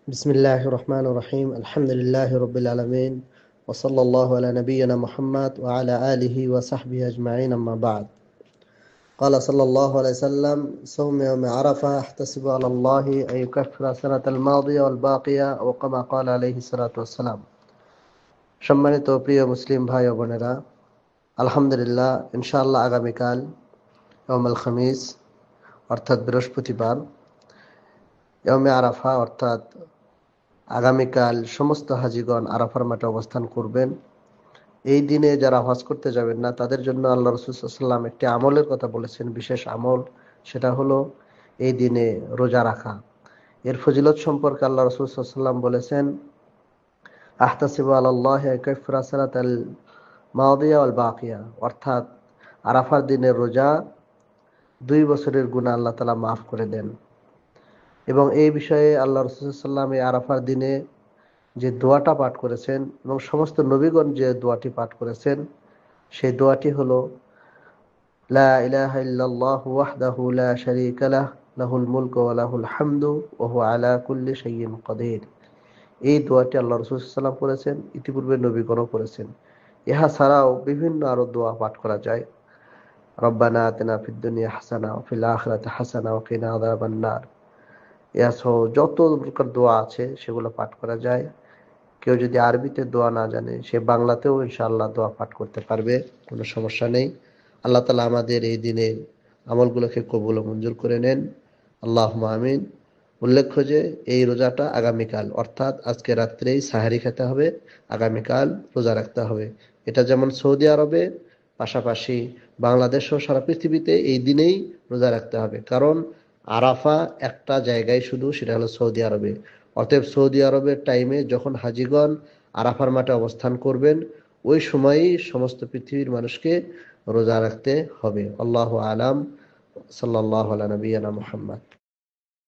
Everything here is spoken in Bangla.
বিসমিল্লাহির রহমানির রহিম। আলহামদুলিল্লাহি রাব্বিল আলামিন ওয়া সাল্লাল্লাহু আলা নাবিয়িনা মুহাম্মদ ওয়া আলা আলিহি ওয়া সাহবিহি আজমাইন, আম্মা বা'দ। قال صلى الله عليه وسلم: صوم يوم عرفة احتسب على الله أن يكفر السنة الماضية والباقية، أو كما قال عليه الصلاة والسلام। সম্মানিত প্রিয় মুসলিম ভাই ও বোনেরা, আলহামদুলিল্লাহ, ইনশাআল্লাহ আগামীকাল ইয়াউমুল খামিস অর্থাৎ বৃহস্পতিবার, ইয়াউমে আরাফা অর্থাৎ আগামীকাল সমস্ত হাজিগণ আরাফার মাঠে অবস্থান করবেন। এই দিনে যারা হজ করতে যাবেন না, তাদের জন্য আল্লাহ রাসূল সাল্লাল্লাহু আলাইহি ওয়াসাল্লাম একটি আমলের কথা বলেছেন, বিশেষ আমল। সেটা হলো এই দিনে রোজা রাখা। এর ফজিলত সম্পর্কে আল্লাহ রাসূল সাল্লাল্লাহু আলাইহি ওয়াসাল্লাম বলেছেন, আহতাসিবু আলাল্লাহি আন ইয়াকাফিরা সানাতাল মাদিয়া ওয়াল বাকিয়া, অর্থাৎ আরাফার দিনের রোজা 2 বছরের গুনাহ আল্লাহ তাআলা মাফ করে দেন। এবং এই বিষয়ে আল্লাহ রাসূল সাল্লাল্লাহু আলাইহি ওয়াসাল্লাম এই আরাফার দিনে যে দোয়াটা পাঠ করেছেন এবং সমস্ত নবীগণ যে দোয়াটি পাঠ করেছেন, সেই দোয়াটি হলো, লা ইলাহা ইল্লাল্লাহু ওয়াহদাহু লা শারীকা লাহু লাহুল মুলকু ওয়া লাহুল হামদু ওয়া হুয়া আলা কুল্লি শাইইন কাদির। এই দোয়াটি আল্লাহ রাসূল সাল্লাল্লাহু আলাইহি ওয়াসাল্লাম করেছেন, ইতিপূর্বে নবীগণও করেছেন। ইহা ছাড়াও বিভিন্ন আরো দোয়া পাঠ করা যায়। রব্বানা আতিনা ফিদ দুনিয়া হাসানা ওয়া ফিল আখিরাতি হাসানা ওয়া কিনা আযাবান নার। এসব যত প্রকার দোয়া আছে সেগুলো পাঠ করা যায়। কেউ যদি আরবিতে দোয়া না জানে, সে বাংলাতেও ইনশাআল্লাহ দোয়া পাঠ করতে পারবে, কোনো সমস্যা নেই। আল্লাহ তাআলা আমাদের এই দিনের আমলগুলোকে কবুল ও মঞ্জুর করে নেন, আল্লাহুম্মা আমিন। উল্লেখ্য যে এই রোজাটা আগামীকাল, অর্থাৎ আজকে রাত্রেই সাহারি খেতে হবে, আগামীকাল রোজা রাখতে হবে। এটা যেমন সৌদি আরবে, পাশাপাশি বাংলাদেশও সারা পৃথিবীতে এই দিনেই রোজা রাখতে হবে, কারণ আরাফা একটা জায়গায় শুধু, সেটা হলো সৌদি আরবে। অতএব সৌদি আরবের টাইমে যখন হাজিগণ আরাফার মাঠে অবস্থান করবেন, ওই সময়ই সমস্ত পৃথিবীর মানুষকে রোজা রাখতে হবে। আল্লাহু আলাম। সাল্লাল্লাহু আলা নবিয়িনা মুহাম্মদ।